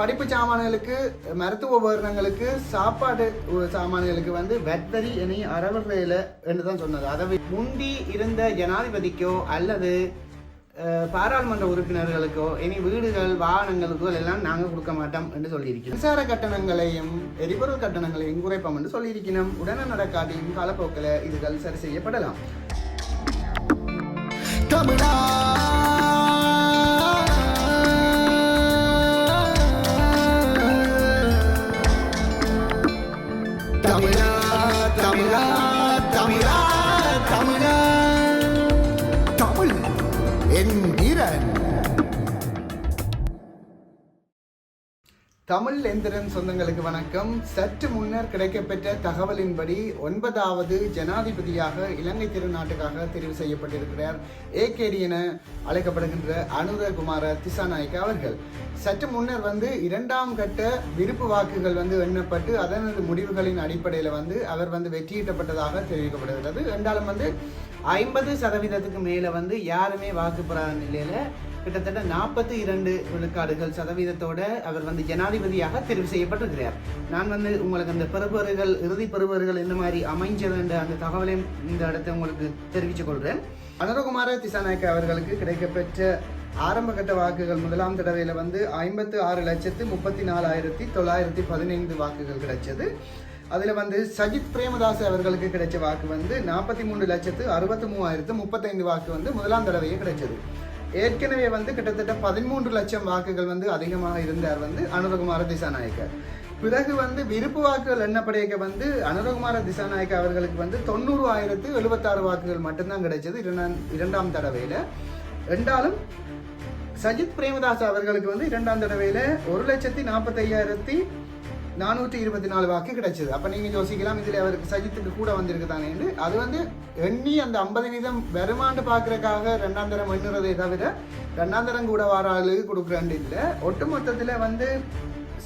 படிப்பு சாமான்களுக்கு, மருத்துவ உபகரணங்களுக்கு, சாப்பாடு சாமான்களுக்கு வந்து வெட்வரி இனி அறவரையில் என்று தான் சொன்னது. அதாவது முந்தி இருந்த ஜனாதிபதிக்கோ அல்லது பாராளுமன்ற உறுப்பினர்களுக்கோ இனி வீடுகள் வாகனங்களுக்கோ எல்லாம் நாங்கள் கொடுக்க மாட்டோம் என்று சொல்லியிருக்கிறோம். மின்சார கட்டணங்களையும் எரிபொருள் கட்டணங்களையும் குறைப்போம் என்று சொல்லியிருக்கிறோம். உடனே நடக்காட்டியும் காலப்போக்கில் இதுகள் சரி செய்யப்படலாம். தமிழா தமிழா தமிழா தமிழா தமிழா தமிழ் எந்திரன் தமிழ் எந்திரன் சொந்தங்களுக்கு வணக்கம். சற்று முன்னர் கிடைக்கப்பெற்ற தகவலின்படி 9வது ஜனாதிபதியாக இலங்கை திருநாட்டுக்காக தெரிவு செய்யப்பட்டிருக்கிறார் ஏகேடி என அழைக்கப்படுகின்ற அனுரகுமார திசாநாயக்க அவர்கள். சற்று முன்னர் வந்து 2ஆம் கட்ட விருப்பு வாக்குகள் வந்து எண்ணப்பட்டு அதனது முடிவுகளின் அடிப்படையில் வந்து அவர் வந்து வெற்றியீட்டப்பட்டதாக தெரிவிக்கப்படுகிறது. என்றாலும் வந்து 50% மேலே வந்து யாருமே வாக்கு பெறாத நிலையில கிட்டத்தட்ட 42 விழுக்காடுகள் சதவீதத்தோட அவர் வந்து ஜனாதிபதியாக தெரிவு செய்யப்பட்டிருக்கிறார். நான் வந்து உங்களுக்கு அந்த பெறுபவர்கள், இறுதி பெறுபவர்கள் என்ன மாதிரி அமைஞ்சது அந்த தகவலையும் இந்த இடத்தை உங்களுக்கு தெரிவித்துக் கொள்கிறேன். அனுரகுமார திசாநாயக்க அவர்களுக்கு கிடைக்கப்பெற்ற ஆரம்ப கட்ட வாக்குகள் முதலாம் தடவையில் வந்து 56,34,915 வாக்குகள் கிடைச்சது. அதில் வந்து சஜித் பிரேமதாஸ் அவர்களுக்கு கிடைச்ச வாக்கு வந்து 43,63,035 வாக்கு வந்து முதலாம் தடவையே கிடைச்சது. ஏற்கனவே வந்து கிட்டத்தட்ட 13 லட்சம் வாக்குகள் வந்து அதிகமாக இருந்தார் வந்து அனுரகுமார திசாநாயக்க. பிறகு வந்து விருப்பு வாக்குகள் எண்ணப்படையக்க வந்து அனுரகுமார திசாநாயக்க அவர்களுக்கு வந்து 90,076 வாக்குகள் மட்டும்தான் கிடைச்சது இரண்டாம் தடவையில். என்றாலும் சஜித் பிரேமதாஸ் அவர்களுக்கு வந்து 2ஆம் தடவையில் 1,45,424 வாக்கு கிடைச்சது. அப்போ நீங்கள் யோசிக்கலாம், இதில் அவருக்கு சஜித்துக்கு கூட வந்திருக்கு தானே. அது வந்து எண்ணி அந்த 50% வருமானு பார்க்கறதுக்காக 2ஆம் தரம் எண்ணுறதே தவிர 2ஆம் தரம் கூட வார ஆளுக்கு கொடுக்குறாண்டு இல்லை. ஒட்டுமொத்தத்தில் வந்து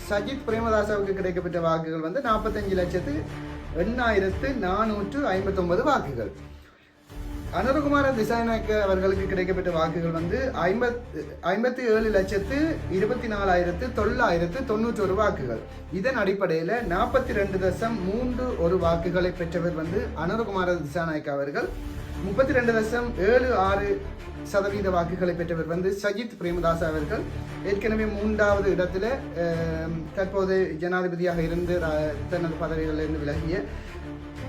சஜித் பிரேமதாசாவுக்கு கிடைக்கப்பட்ட வாக்குகள் வந்து 45,08,459 வாக்குகள். அனுரகுமார திசாநாயக்க அவர்களுக்கு கிடைக்கப்பட்ட வாக்குகள் வந்து 57,24,24,991 வாக்குகள். இதன் அடிப்படையில் 42.31 வாக்குகளை பெற்றவர் வந்து அனுரகுமார திசாநாயக்க அவர்கள். 32.76% வாக்குகளை பெற்றவர் வந்து சஜித் பிரேமதாஸ் அவர்கள். ஏற்கனவே 3வது இடத்துல தற்போது ஜனாதிபதியாக இருந்து தனது பதவிகளிலிருந்து விலகிய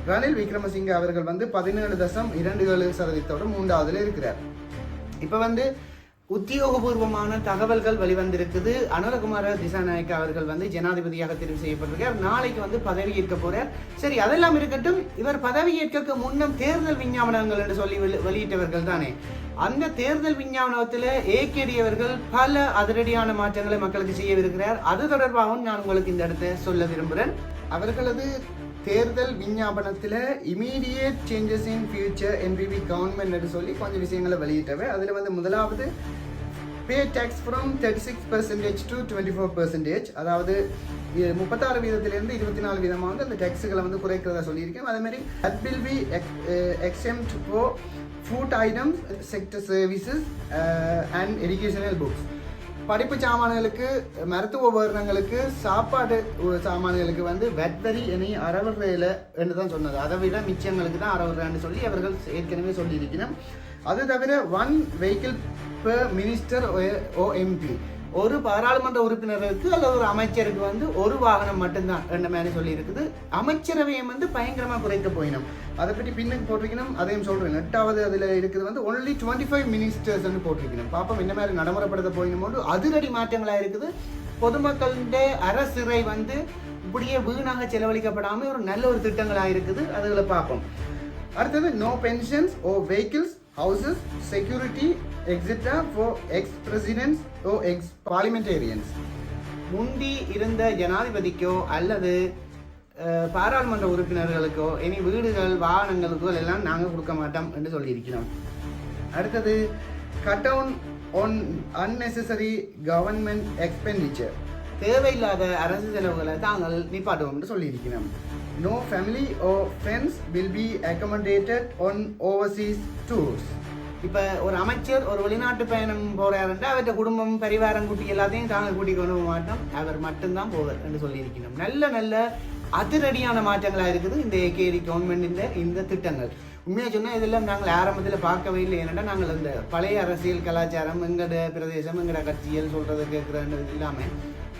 ரணில் விக்ரமசிங்க அவர்கள் வந்து 17.27% 3வதுல இருக்கிறார். இப்போ வந்து உத்தியோகபூர்வமான தகவல்கள் வெளிவந்திருக்குது. அனுரகுமார திசாநாயக்க அவர்கள் வந்து ஜனாதிபதியாக தெரிவு செய்யப்பட்டிருக்கார். நாளைக்கு வந்து பதவி ஏற்க போறார். சரி, அதெல்லாம் இருக்கட்டும். இவர் பதவி ஏற்க முன்னம் தேர்தல் விஞ்ஞாபனங்கள் என்று சொல்லி வெளியிட்டவர்கள் தானே. அந்த தேர்தல் விஞ்ஞாபனத்தில் ஏகேடி அவர்கள் பல அதிரடியான மாற்றங்களை மக்களுக்கு செய்யவிருக்கிறார். அது தொடர்பாகவும் நான் உங்களுக்கு இந்த இடத்தை சொல்ல விரும்புகிறேன். அவர்களது தேர்தல் விஞ்ஞாபனத்தில் immediate changes in future NPP government என்று சொல்லி கொஞ்சம் விஷயங்களை வெளியிட்டவை. அதில் வந்து முதலாவது பே டேக்ஸ் ஃப்ரம் 36% to 24%, அதாவது 36% 24% வந்து அந்த டேக்ஸுகளை வந்து குறைக்கிறதா சொல்லியிருக்கேன். அதேமாதிரி that will be exempt for food items, sector services and educational books. படிப்பு சாமான்களுக்கு, மருத்துவ உபகரணங்களுக்கு, சாப்பாடு சாமான்களுக்கு வந்து வெட்வரி இனி அறவரையில் என்று தான் சொன்னது. அதை விட மிச்சங்களுக்கு தான் அறவரைன்னு சொல்லி அவர்கள் ஏற்கனவே சொல்லியிருக்கணும். அது தவிர 1 vehicle per minister or MP, ஒரு பாராளுமன்ற உறுப்பினருக்கு அல்லது ஒரு அமைச்சருக்கு வந்து ஒரு வாகனம் மட்டும்தான் என்ற மாதிரி சொல்லி இருக்குது. அமைச்சரவையும் வந்து பயங்கரமாக குறைக்க போயினோம். அதை பற்றி பின்னுக்கு போட்டிருக்கணும், அதையும் சொல்கிறேன். 8வது அதில் இருக்குது வந்து only 25 ministers போட்டிருக்கணும். பாப்போம் என்ன மாதிரி நடைமுறைப்படுத்த போயினோம். அதிரடி மாற்றங்களாக இருக்குது. பொதுமக்களுடைய அரசிறை வந்து இப்படியே வீணாக செலவழிக்கப்படாமல் ஒரு நல்ல ஒரு திட்டங்களாக இருக்குது. அதுகளை பார்ப்போம். அடுத்தது no pensions or vehicles, houses, security, etc. for ex-presidents or ex-parliamentarians. முந்தி இருந்த ஜனாதிபதிக்கோ அல்லது பாராளுமன்ற உறுப்பினர்களுக்கோ இனி வீடுகள் வாகனங்களுக்கோ எல்லாம் நாங்கள் கொடுக்க மாட்டோம் என்று சொல்லியிருக்கிறோம். அடுத்தது cut down on unnecessary government expenditure, தேவையில்லாத அரசு செலவுகளை தாங்கள் நிப்பாட்டுவோம் என்று சொல்லியிருக்கிறோம். No family or friends will be accommodated on overseas tours. இப்போ ஒரு அமைச்சர் ஒரு வெளிநாட்டு பயணம் போகிறாருன்றா அவர்கிட்ட குடும்பம் பரிவாரம் கூட்டி எல்லாத்தையும் தாங்கள் கூட்டி கொண்டு போக மாட்டோம், அவர் மட்டும்தான் போவார் என்று சொல்லியிருக்கணும். நல்ல நல்ல அதிரடியான மாற்றங்களாக இருக்குது இந்த ஏகேடி கவர்மெண்ட் இந்த திட்டங்கள். உண்மையாக சொன்னால் இதெல்லாம் நாங்கள் ஆரம்பத்தில் பார்க்கவே இல்லை. ஏன்னா நாங்கள் இந்த பழைய அரசியல் கலாச்சாரம் எங்கட பிரதேசம் எங்கட கட்சிகள் சொல்கிறது கேட்குறது இல்லாமல்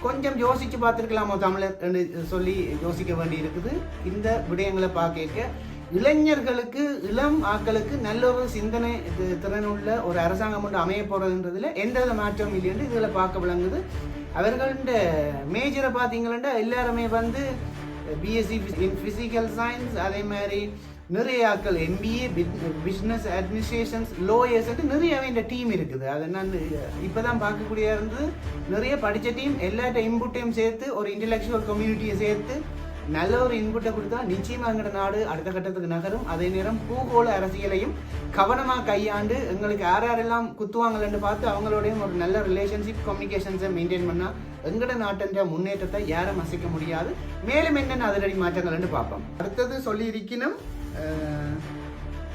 கொஞ்சம் யோசித்து பார்த்துருக்கலாமோ தமிழர் சொல்லி யோசிக்க வேண்டி இருக்குது. இந்த விடயங்களை பார்க்க இளைஞர்களுக்கு இளம் ஆக்களுக்கு நல்ல ஒரு சிந்தனை திறனுள்ள ஒரு அரசாங்கம் ஒன்று அமைய போகிறதுன்றதுல எந்த வித மாற்றமும் இல்லைன்னு இதில் பார்க்க விளங்குது. அவர்கள்ட மேஜரை பார்த்தீங்கன்னா எல்லாருமே வந்து பிஎஸ்சி இன் ஃபிசிக்கல் சயின்ஸ், அதே மாதிரி நிறைய ஆக்கள் எம்பிஏ, பிஸ்னஸ் அட்மினிஸ்ட்ரேஷன்ஸ், லோயர்ஸ் நிறைய இந்த டீம் இருக்குது. அதை நான் இப்போ தான் பார்க்கக்கூடிய இருந்து நிறைய படித்த டீம் எல்லாட்ட இன்புட்டையும் சேர்த்து ஒரு இன்டெலெக்சுவல் கம்யூனிட்டியை சேர்த்து நல்ல ஒரு இன்புட்டை கொடுத்தா நிச்சயமாக எங்களோட நாடு அடுத்த கட்டத்துக்கு நகரும். அதே நேரம் பூகோள அரசியலையும் கவனமாக கையாண்டு எங்களுக்கு யாரெல்லாம் குத்துவாங்கன்னு பார்த்து அவங்களோடையும் ஒரு நல்ல ரிலேஷன்ஷிப் கம்யூனிகேஷன்ஸை மெயின்டைன் பண்ணால் எங்களோட நாட்டின் முன்னேற்றத்தை யாரும் அசைக்க முடியாது. மேலும் என்னென்ன அதிரடி மாற்றங்கள்னு பார்ப்போம். அடுத்தது சொல்லியிருக்கணும்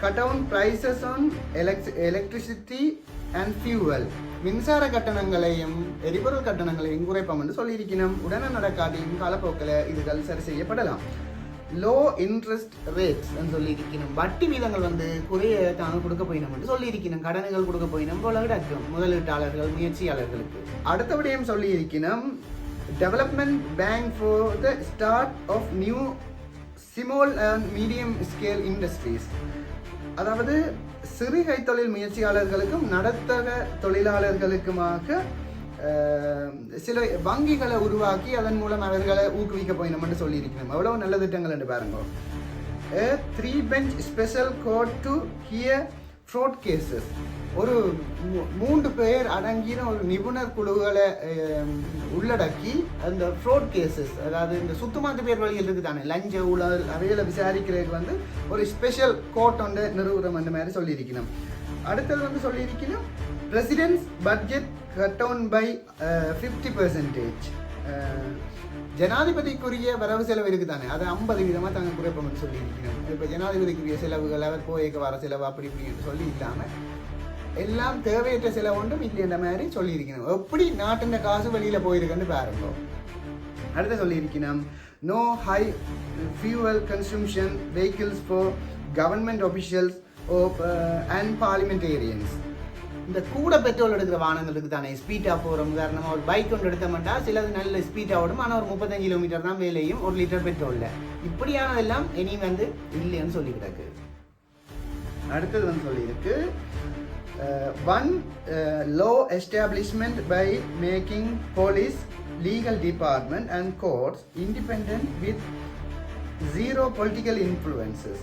cut down prices on electricity and fuel. மின்சார கட்டணங்களையும் எரிபொருள் கட்டணங்களையும் குறைப்போம் என்று சொல்லியிருக்கணும். உடனே நடக்காட்டியும் காலப்போக்கில் இதுகள் சரி செய்யப்படலாம். லோ இன்ட்ரெஸ்ட் ரேட்ஸ் சொல்லியிருக்கணும். வட்டி வீதங்கள் வந்து குறைய தாங்கள் கொடுக்க போயினோம் என்று சொல்லியிருக்கணும். கடன்கள் கொடுக்க போயினோம் போல கிடக்கும் முதலீட்டாளர்கள் முயற்சியாளர்களுக்கு. அடுத்த விடயம் சொல்லியிருக்கணும் development bank for the start of new small and medium scale industries. அதாவது சிறு கைத்தொழில் முயற்சியாளர்களுக்கும் நடுத்தர தொழிலாளர்களுக்குமாக சில வங்கிகளை உருவாக்கி அதன் மூலம் அவர்களை ஊக்குவிக்க போயினோம் என்று சொல்லியிருக்கணும். எவ்வளவு நல்ல திட்டங்கள் என்று பாருங்க. 3 bench special court to hear fraud cases. ஒரு 3 பேர் அடங்கின ஒரு நிபுணர் குழுக்களை உள்ளடக்கி அந்த ஃப்ராட் கேசஸ், அதாவது இந்த சுத்தமாத்து பேர் வழிகள் இருக்குது தானே, லஞ்ச ஊழல் அவைகளை விசாரிக்கிறதுக்கு வந்து ஒரு ஸ்பெஷல் கோர்ட் ஒன்று நிறுவுறம் அந்த மாதிரி சொல்லியிருக்கணும். அடுத்தது வந்து சொல்லியிருக்கணும் presidents budget cut down by 50%. ஜனாதிபதிக்குரிய வரவு செலவு இருக்குது தானே, அதை 50% தாங்க குறைப்போம்னு சொல்லியிருக்கணும். இப்போ ஜனாதிபதிக்குரிய செலவுகள் அவர் போய்க்க வர செலவு அப்படி இப்படின்னு சொல்லி இல்லாமல் எல்லாம் தேவையற்ற செலவு ஒன்றும் இல்லைன்ற மாதிரி சொல்லியிருக்கணும். எப்படி நாட்டின் காசு வெளியில் போயிருக்குன்னு பாருங்க. அடுத்த சொல்லியிருக்கணும் no high fuel consumption vehicles for government officials and parliamentarians. இந்த கூட பெட்ரோல் எடுக்கிற வாகனங்களுக்கு தானே ஸ்பீடாக போகிறோம். உதாரணமாக ஒரு பைக் ஒன்று எடுத்தோம்னா சிலது நல்ல ஸ்பீடாக ஓடும், ஆனால் ஒரு 35 கிலோமீட்டர் தான் வேலையும் 1 லிட்டர் பெட்ரோலில். இப்படியானதெல்லாம் இனி வந்து இல்லைன்னு சொல்லிக்கிட்டாக்கு. அடுத்தது வந்து சொல்லியிருக்கு law establishment by making police, legal department and courts independent with zero political influences.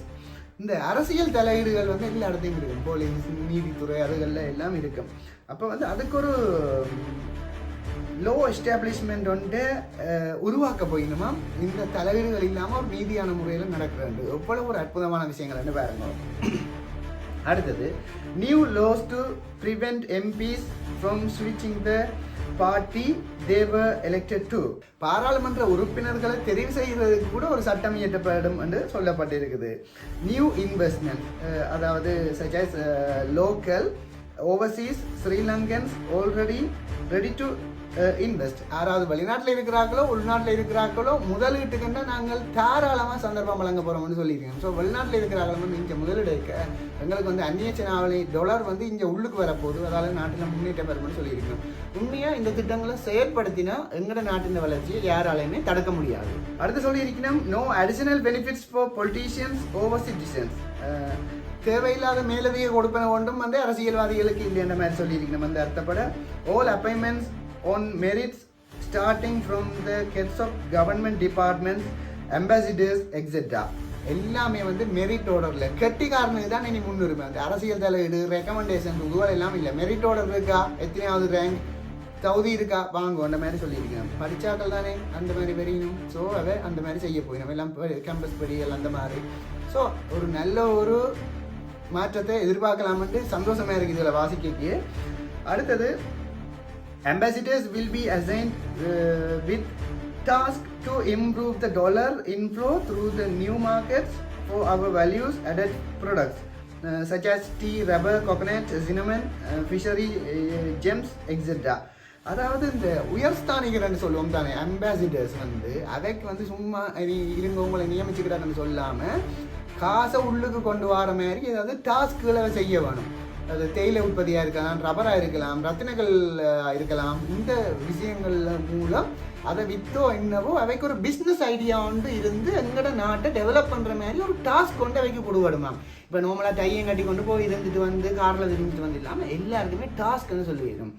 இந்த அரசியல் தலையீடுகள் வந்து எல்லா இடத்தையும் இருக்கும். போலீஸ், நீதித்துறை அதுகளில் எல்லாம் இருக்கும். அப்போ வந்து அதுக்கு ஒரு லோ எஸ்டாப்ளிஷ்மெண்ட் வந்து உருவாக்க போயினுமா இந்த தலையீடுகள் இல்லாமல் ஒரு நீதியான முறையில் நடக்கிறது. எவ்வளவு ஒரு அற்புதமான விஷயங்கள் பாருங்க. அடுத்தது new laws to prevent MPs from switching the party they were elected to. பாராளுமன்ற உறுப்பினர்களை தெரிவு செய்வதற்கு கூட ஒரு சட்டம் இயற்றப்படும் என்று சொல்லப்பட்டிருக்குது. நியூ இன்வெஸ்ட்மெண்ட், அதாவது such as local, overseas Sri-Lankans already ready to invest. யாராவது வெளிநாட்டில் இருக்கிறார்களோ உள்நாட்டில் இருக்கிறார்களோ முதலீட்டுக்குன்னா நாங்கள் தாராளமாக சந்தர்ப்பம் வழங்க போகிறோம்னு சொல்லியிருக்கோம். ஸோ வெளிநாட்டில் இருக்கிறார்கள் வந்து இங்கே முதலீடு இருக்க எங்களுக்கு வந்து அந்நிய செலாவணி டாலர் வந்து இங்கே உள்ளுக்கு வரப்போகுது, அதாவது நாட்டில் முன்னேற்றம் வரும்னு சொல்லியிருக்கோம். உண்மையாக இந்த திட்டங்களை செயற்படுத்தினா எங்களோட நாட்டின் வளர்ச்சியை யாராலையுமே தடுக்க முடியாது. அடுத்து சொல்லியிருக்கணும் no additional benefits for politicians over citizens. தேவையில்லாத மேலதிக கொடுப்பன ஒன்றும் வந்து அரசியல்வாதிகளுக்கு இல்லை என்ற மாதிரி சொல்லியிருக்கணும். அந்த அர்த்தப்பட all appointments on merits starting from the heads of government departments, ambassadors, etc. எல்லாமே வந்து மெரிட் ஆர்டரில் கெட்டிக்காரனுக்கு தான் இனி முன்னுரிமை. அந்த அரசியல் தலையீடு ரெக்கமெண்டேஷன் இதுவாக எல்லாம் இல்லை. மெரிட் ஆர்டர் இருக்கா, எத்தனையாவது ரேங்க், தகுதி இருக்கா, வாங்குவோம் அந்த மாதிரி சொல்லியிருக்கணும். படித்தாக்கள் தானே அந்த மாதிரி வெறியணும். ஸோ அதை அந்த மாதிரி செய்ய போயிடும். எல்லாம் கேம்பஸ் படிகள் அந்த மாதிரி. ஸோ ஒரு நல்ல ஒரு மாற்றத்தை எதிர்பார்க்கலாம்ட்டு சந்தோஷமாக இருக்குது இதில் வாசிக்கைக்கு. அடுத்தது ambassadors will be assigned with task to improve the dollar inflow through the new markets for our values added products. such as tea, rubber, coconut, cinnamon, fishery, gems, etc. அதாவது இந்த உயர்ஸ்தானிகர்னு சொல்லுவோம் தானே, அம்பாசிடர்ஸ் வந்து அதைக்கு வந்து சும்மா இருங்கவங்களை நியமிச்சுக்கிறாங்கன்னு சொல்லாமல் காசை உள்ளுக்கு கொண்டு வர மாதிரி ஏதாவது டாஸ்க்குகளை செய்ய வேணும். அது தேயிலை உற்பத்தியாக இருக்கலாம், ரப்பராக இருக்கலாம், ரத்தினங்கள் இருக்கலாம். இந்த விஷயங்கள் மூலம் அதை விற்றோ என்னவோ அவைக்கு ஒரு பிஸ்னஸ் ஐடியா வந்து இருந்து எங்களோட நாட்டை டெவலப் பண்ணுற மாதிரி ஒரு டாஸ்க் கொண்டு அவைக்கு கொடுவிடுமா. இப்போ நார்மலாக டையம் கட்டி கொண்டு போய் இருந்துட்டு வந்து காரில் திரும்பிட்டு வந்து இல்லாமல் எல்லாருக்குமே டாஸ்க்னு சொல்லிடணும்.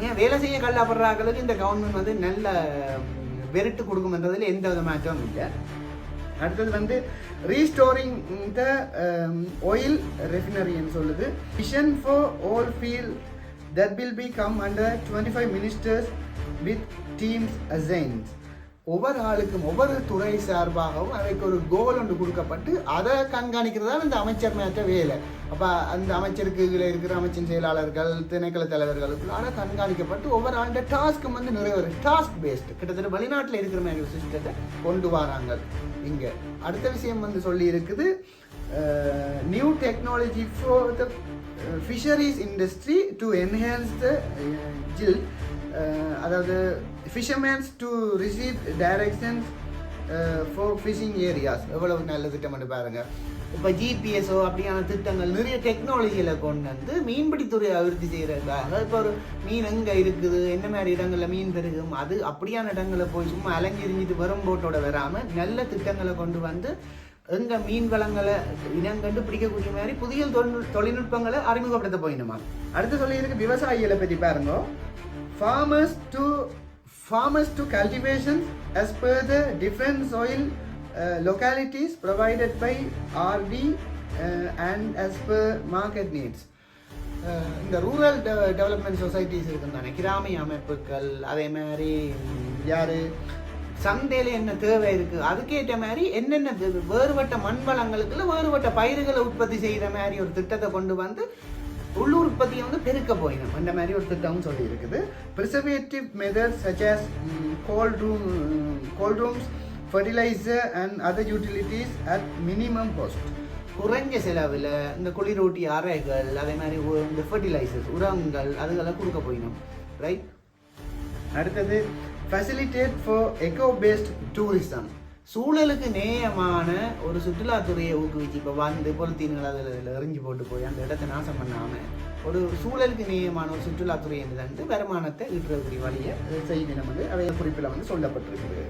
ஏன் வேலை செய்ய கல்லாப்படுறாங்களுக்கு இந்த கவர்மெண்ட் வந்து நல்ல வெறுட்டு கொடுக்கும்ன்றதுல எந்த வித மாற்றமும் இல்லை. அடுத்தது வந்து ரீஸ்டோரிங் த oil refinery ன்னு சொல்லுது. Vision for all field that will be come under 25 ministers with teams assigned. ஒவ்வொரு ஆளுக்கும் ஒவ்வொரு துறை சார்பாகவும் அவைக்கு ஒரு கோல் ஒன்று கொடுக்கப்பட்டு அதை கண்காணிக்கிறதா இந்த அமைச்சர் மேற்ற வேலை. அப்போ அந்த அமைச்சருக்கு இருக்கிற அமைச்சின் செயலாளர்கள், திணைக்கள தலைவர்களுக்குள்ளால கண்காணிக்கப்பட்டு ஒவ்வொரு ஆண்ட டாஸ்க்கும் வந்து நிறைவேறும். டாஸ்க் பேஸ்டு கிட்டத்தட்ட வெளிநாட்டில் இருக்கிற மாதிரி ஒரு சிஸ்டத்தை கொண்டு வராங்க. இங்கே அடுத்த விஷயம் வந்து சொல்லி இருக்குது, new technology for the fisheries industry to enhance the ஜில், அதாவது fishermans to receive directions for fishing areas. எவ்வளவு நல்ல திட்டம் பாருங்க. இப்போ ஜிபிஎஸ்ஓ அப்படியான திட்டங்கள் நிறைய டெக்னாலஜியில் கொண்டு வந்து மீன்பிடித்துறை அபிவிருத்தி செய்கிறதுக்காக இப்போ ஒரு மீன் எங்கே இருக்குது, என்ன மாதிரி இடங்களில் மீன் பெருகும், அது அப்படியான இடங்களில் போய் சும்மா அலைஞ்சிரிஞ்சிட்டு வரும் போட்டோட வராமல் நல்ல திட்டங்களை கொண்டு வந்து எங்கள் மீன் வளங்களை இனங்கண்டு பிடிக்கக்கூடிய மாதிரி புதிய தொழில்நுட்பங்களை அறிமுகப்படுத்த போயிடுமா. அடுத்து சொல்லியிருக்கு விவசாயிகளை பற்றி பாருங்க. Farmers to cultivation as per the different soil localities provided by RD and as per market needs. இந்த ரூரல் டெவலப்மெண்ட் சொசைட்டிஸ் இருக்குது தானே, கிராமிய அமைப்புகள், அதே மாதிரி யார் சந்தையில் என்ன தேவை இருக்குது அதுக்கேற்ற மாதிரி என்னென்ன வேறுபட்ட மண் வளங்களுக்குள்ள வேறுபட்ட பயிர்களை உற்பத்தி செய்கிற மாதிரி ஒரு திட்டத்தை கொண்டு வந்து உள்ளூர் உற்பத்தியை வந்து பெருக்க போயிடும். அந்த மாதிரி ஒரு திட்டமும் சொல்லி இருக்குது. Preservative methods such as cold rooms, fertiliser and other utilities at minimum cost. குறைஞ்ச செலவில் இந்த குளிரூட்டி அறைகள், அதே மாதிரி இந்த ஃபர்டிலைசர்ஸ் உரங்கள் அதுக்கெல்லாம் கொடுக்க போயிடும். ரைட். அடுத்தது facilitate for eco based tourism. சூழலுக்கு நேயமான ஒரு சுற்றுலாத்துறையை ஊக்குவிச்சு இப்போ வந்து பொலித்தீன்கள் அதில் எறிஞ்சு போட்டு போய் அந்த இடத்தை நாசம் பண்ணாமல் ஒரு சூழலுக்கு நேயமான ஒரு சுற்றுலாத்துறை என்று வருமானத்தை ஈட்டுறக்கூடிய வழியை செய்யணும் வந்து அவை குறிப்பில் வந்து சொல்லப்பட்டிருக்குது.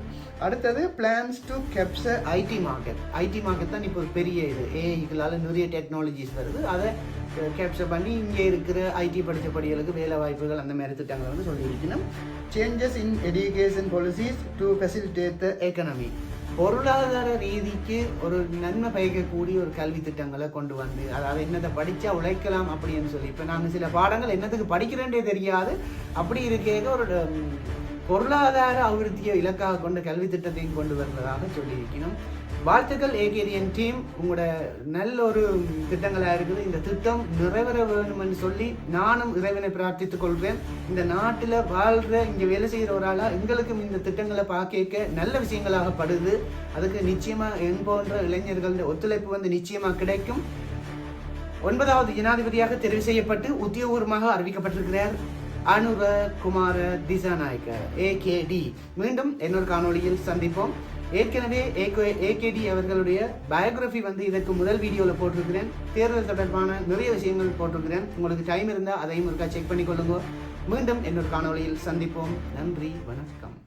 அடுத்தது plans to capture IT market. IT market தான் இப்போ ஒரு பெரிய இது. ஏஐக்களால் நிறைய டெக்னாலஜிஸ் வருது. அதை கேப்சர் பண்ணி இங்கே இருக்கிற ஐடி படித்த படிகளுக்கு வேலை வாய்ப்புகள் அந்த மாதிரி திட்டங்களை வந்து சொல்லியிருக்கணும். Changes in education policies to facilitate the economy. பொருளாதார ரீதிக்கு ஒரு நன்மை பயக்கக்கூடிய ஒரு கல்வி திட்டங்களை கொண்டு வந்து, அதாவது என்னத்தை படித்தா உழைக்கலாம் அப்படின்னு சொல்லி, இப்போ நாங்கள் சில பாடங்கள் என்னத்துக்கு படிக்கிறேன்றே தெரியாது, அப்படி இருக்க ஒரு பொருளாதார அபிவிருத்தியை இலக்காக கொண்ட கல்வி திட்டத்தையும் கொண்டு வருவதாக சொல்லியிருக்கணும். வாழ்த்துக்கள் ஏகேடிஎன் டீம், உங்களோட நல்ல ஒரு திட்டங்களாக இருக்குது. இந்த திட்டம் நிறைவேற வேணும்னு சொல்லி நானும் இறைவனை பிரார்த்தித்துக் கொள்வேன். இந்த நாட்டில் வாழ்கிற இங்கே வேலை செய்கிற ஒரு ஆளாக எங்களுக்கும் இந்த திட்டங்களை பார்க்க நல்ல விஷயங்களாக படுது. அதுக்கு நிச்சயமாக என் போன்ற இளைஞர்களுடைய ஒத்துழைப்பு வந்து நிச்சயமாக கிடைக்கும். 9வது ஜனாதிபதியாக தெரிவு செய்யப்பட்டு உத்தியோகபூர்வமாக அறிவிக்கப்பட்டிருக்கிறார் அனுர குமார திசாநாயக்க ஏகேடி. மீண்டும் இன்னொரு காணொளியில் சந்திப்போம். ஏற்கனவே ஏகேடி அவர்களுடைய பயோகிராஃபி வந்து இதற்கு முதல் வீடியோவில் போட்டிருக்கிறேன். தேர்தல் தொடர்பான நிறைய விஷயங்கள் போட்டிருக்கிறேன். உங்களுக்கு டைம் இருந்தால் அதையும் ஒருக்கா செக் பண்ணிக்கொள்ளுங்க. மீண்டும் இன்னொரு காணொளியில் சந்திப்போம். நன்றி, வணக்கம்.